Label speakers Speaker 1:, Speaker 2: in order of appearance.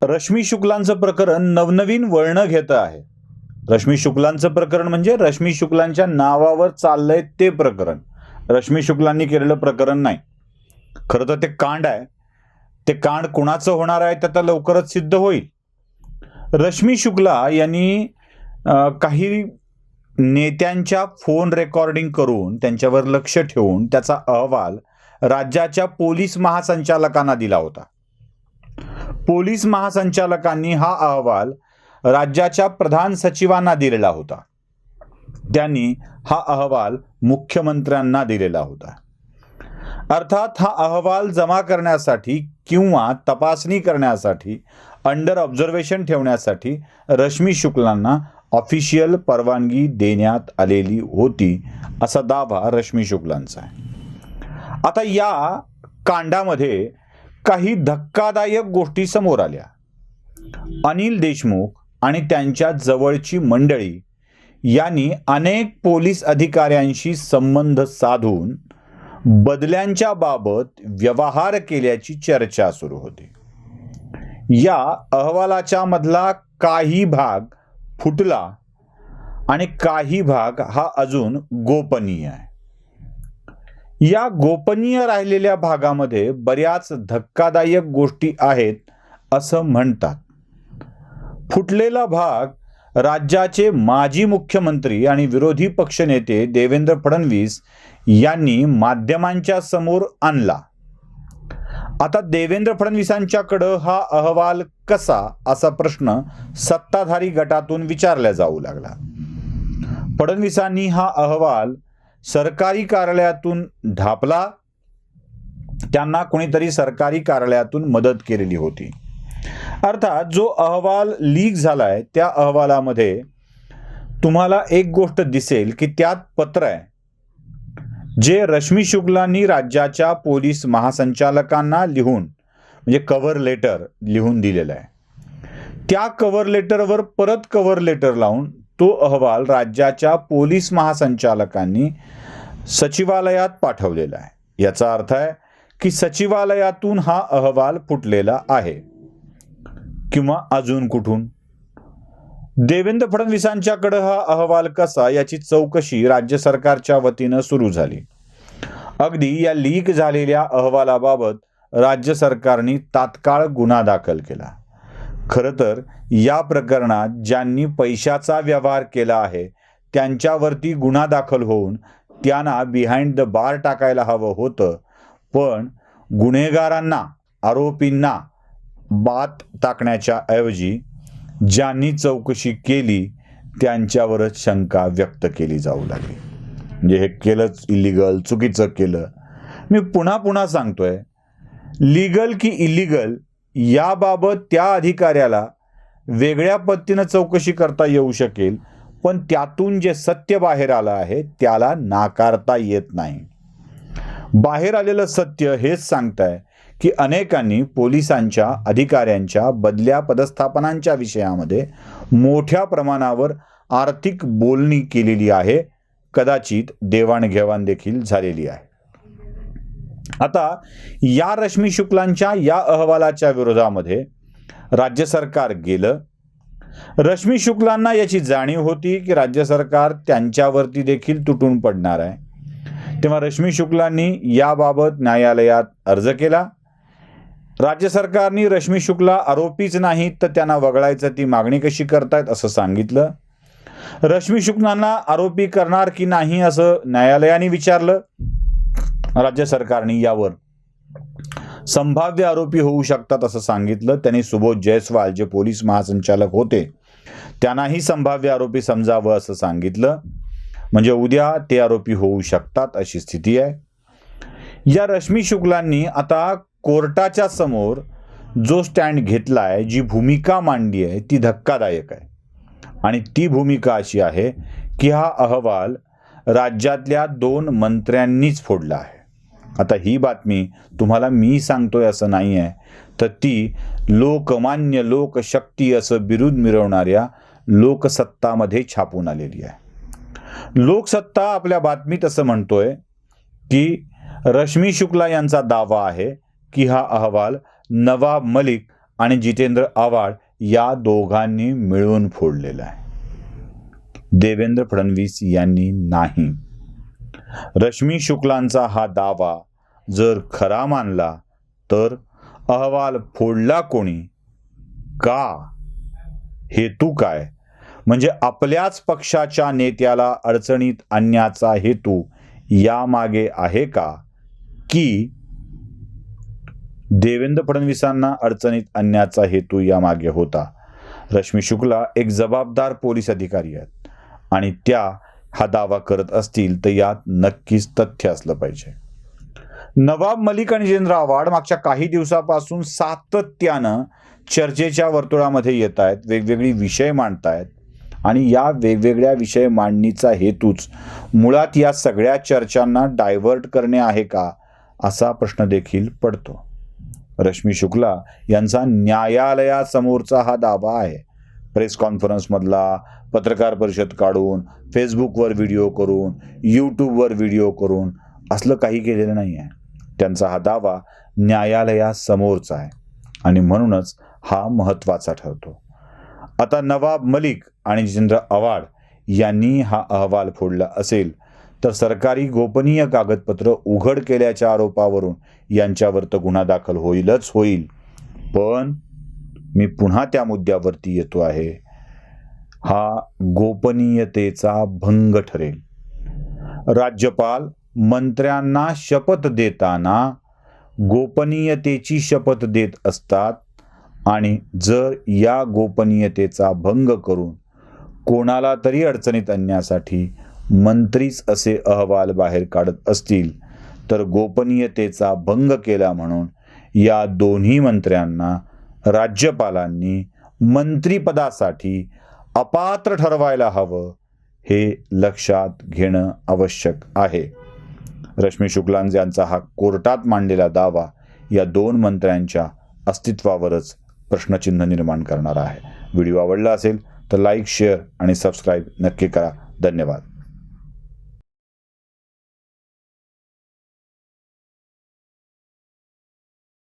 Speaker 1: रश्मी शुक्लांचं प्रकरण नवनवीन वळण घेतं आहे. रश्मी शुक्लांचं प्रकरण म्हणजे रश्मी शुक्लांच्या नावावर चाललंय ते प्रकरण. रश्मी शुक्लांनी केलेलं प्रकरण नाही. खरं तर ते कांड आहे. ते कांड कुणाचं होणार आहे ते आता लवकरच सिद्ध होईल. रश्मी शुक्ला यांनी काही नेत्यांच्या फोन रेकॉर्डिंग करून त्यांच्यावर लक्ष ठेवून त्याचा अहवाल राज्याच्या पोलीस महासंचालकांना दिला होता. पोलीस महासंचालकांनी हा अहवाल राज्याच्या प्रधान सचिवांना दिलेला होता. त्यांनी हा अहवाल मुख्यमंत्र्यांना दिलेला होता. अर्थात हा अहवाल जमा करण्यासाठी किंवा तपासणी करण्यासाठी अंडर ऑब्झर्वेशन ठेवण्यासाठी रश्मी शुक्लांना ऑफिशियल परवानगी देण्यात आलेली होती असा दावा रश्मी शुक्लांचा आहे. आता या कांडामध्ये काही धक्कादायक गोष्टी समोर आल्या. अनिल देशमुख आणि त्यांच्या जवळची मंडळी यांनी अनेक पोलीस अधिकाऱ्यांशी संबंध साधून बदल्यांच्या बाबत व्यवहार केल्याची चर्चा सुरू होती. या अहवालाच्या मधला काही भाग फुटला आणि काही भाग हा अजून गोपनीय आहे. या गोपनीय राहिलेल्या भागामध्ये बऱ्याच धक्कादायक गोष्टी आहेत असं म्हणतात. फुटलेला भाग राज्याचे माजी मुख्यमंत्री आणि विरोधी पक्षनेते देवेंद्र फडणवीस यांनी माध्यमांच्या समोर आणला. आता देवेंद्र फडणवीसांच्याकडं हा अहवाल कसा असा प्रश्न सत्ताधारी गटातून विचारला जाऊ लागला. फडणवीसांनी हा अहवाल सरकारी कार्यालयातून ढापला. त्यांना कोणीतरी सरकारी कार्यालयातून मदत केलेली होती. अर्थात जो अहवाल लीक झालाय त्या अहवालामध्ये तुम्हाला एक गोष्ट दिसेल की त्यात पत्र आहे जे रश्मी शुक्लांनी राज्याच्या पोलीस महासंचालकांना लिहून म्हणजे कव्हर लेटर लिहून दिलेलं आहे. त्या कव्हर लेटरवर परत कव्हर लेटर लावून तो अहवाल राज्याच्या पोलीस महासंचालकांनी सचिवालयात पाठवलेला आहे. याचा अर्थ आहे की सचिवालयातून हा अहवाल फुटलेला आहे किंवा अजून कुठून. देवेंद्र फडणवीसांच्याकडे हा अहवाल कसा याची चौकशी राज्य सरकारच्या वतीनं सुरू झाली. अगदी या लीक झालेल्या अहवालाबाबत राज्य सरकारने तात्काळ गुन्हा दाखल केला. खरं तर या प्रकरणात ज्यांनी पैशाचा व्यवहार केला आहे त्यांच्यावरती गुन्हा दाखल होऊन त्यांना बिहाइंड द बार टाकायला हवं होतं. पण गुन्हेगारांना आरोपींना बात टाकण्याच्या ऐवजी ज्यांनी चौकशी केली त्यांच्यावरच शंका व्यक्त केली जाऊ लागली. म्हणजे हे केलंच इलिगल, चुकीचं केलं. मी पुन्हा पुन्हा सांगतोय, लीगल की इलिगल याबाबत त्या अधिकाऱ्याला वेगळ्या पद्धतीनं चौकशी करता येऊ शकेल, पण त्यातून जे सत्य बाहेर आलं आहे त्याला नाकारता येत नाही. बाहेर आलेलं सत्य हेच सांगताय की अनेकांनी पोलिसांच्या अधिकाऱ्यांच्या बदल्या पदस्थापनांच्या विषयामध्ये मोठ्या प्रमाणावर आर्थिक बोलणी केलेली आहे. कदाचित देवाणघेवाण देखील झालेली आहे. आता या रश्मी शुक्लांच्या या अहवालाच्या विरोधामध्ये राज्य सरकार गेलं. रश्मी शुक्लांना याची जाणीव होती की राज्य सरकार त्यांच्यावरती देखील तुटून पडणार आहे. तेव्हा रश्मी शुक्लांनी याबाबत न्यायालयात अर्ज केला. राज्य सरकारने रश्मी शुक्ला आरोपीच नाहीत तर त्यांना वगळायचं ती मागणी कशी करतायत असं सांगितलं. रश्मी शुक्लांना आरोपी करणार की नाही असं न्यायालयाने विचारलं. राज्य सरकारने यावर संभाव्य आरोपी होऊ शकतात असं सांगितलं. त्यांनी सुबोध जयस्वाल जे पोलीस महासंचालक होते त्यांनाही संभाव्य आरोपी समजावं असं सांगितलं. म्हणजे उद्या ते आरोपी होऊ शकतात अशी स्थिती आहे. या रश्मी शुक्लांनी आता कोर्टाच्या समोर जो स्टँड घेतलाय, जी भूमिका मांडली आहे ती धक्कादायक आहे. आणि ती भूमिका अशी आहे की हा अहवाल राज्यातल्या 2 मंत्र्यांनीच फोडला आहे. आता ही बातमी तुम्हाला मी सांगतोय असं नाही आहे, तर ती लोकमान्य लोकशक्ती असं बिरुद मिरवणाऱ्या लोकसत्तामध्ये छापून आलेली आहे. लोकसत्ता आपल्या बातमीत असं म्हणतोय की रश्मी शुक्ला यांचा दावा आहे की हा अहवाल नवाब मलिक आणि जितेंद्र आव्हाड या दोघांनी मिळून फोडलेला आहे. देवेंद्र फडणवीस यांनी नाही. रश्मी शुक्लांचा हा दावा जर खरा मानला तर अहवाल फोडला कोणी, का, हेतू काय, म्हणजे आपल्याच पक्षाच्या नेत्याला अडचणीत आणण्याचा हेतू यामागे आहे का, की देवेंद्र फडणवीसांना अडचणीत आणण्याचा हेतू यामागे होता. रश्मी शुक्ला एक जबाबदार पोलीस अधिकारी आहेत आणि त्या हा दावा करत असतील तर यात नक्कीच तथ्य असलं पाहिजे. नवाब मलिक आणि जितेंद्र आव्हाड मागच्या काही दिवसापासून सातत्यानं चर्चेच्या वर्तुळामध्ये येत आहेत, वेगवेगळी विषय मांडतायत आणि या वेगवेगळ्या विषय मांडणीचा हेतूच मुळात या सगळ्या चर्चांना डायव्हर्ट करणे आहे का, असा प्रश्न देखील पडतो. रश्मी शुक्ला यांचा न्यायालयासमोरचा हा दावा आहे. प्रेस कॉन्फरन्समधला, पत्रकार परिषद काढून, फेसबुकवर व्हिडिओ करून, यूट्यूबवर व्हिडिओ करून असलं काही केलेलं नाही आहे. त्यांचा हा दावा न्यायालयासमोरचा आहे आणि म्हणूनच हा महत्त्वाचा ठरतो. आता नवाब मलिक आणि जितेंद्र आव्हाड यांनी हा अहवाल फोडला असेल तर सरकारी गोपनीय कागदपत्र उघड केल्याच्या आरोपावरून यांच्यावर तर गुन्हा दाखल होईलच होईल. पण मी पुन्हा त्या मुद्द्यावरती येतो आहे, हा गोपनीयतेचा भंग ठरेल. राज्यपाल मंत्र्यांना शपथ देताना गोपनीयतेची शपथ देत असतात आणि जर या गोपनीयतेचा भंग करून कोणाला तरी अडचणीत आणण्यासाठी मंत्रीच असे अहवाल बाहेर काढत असतील तर गोपनीयतेचा भंग केला म्हणून या दोन्ही मंत्र्यांना राज्यपालांनी मंत्रिपदासाठी अपात्र ठरवायला हवं, हे लक्षात घेणं आवश्यक आहे. रश्मी शुक्ला यांचा हा कोर्टात मांडलेला दावा या दोन मंत्र्यांच्या अस्तित्वावरच प्रश्नचिन्ह निर्माण करणारा आहे. व्हिडिओ आवडला असेल तर लाईक, शेअर आणि सबस्क्राईब नक्की करा. धन्यवाद.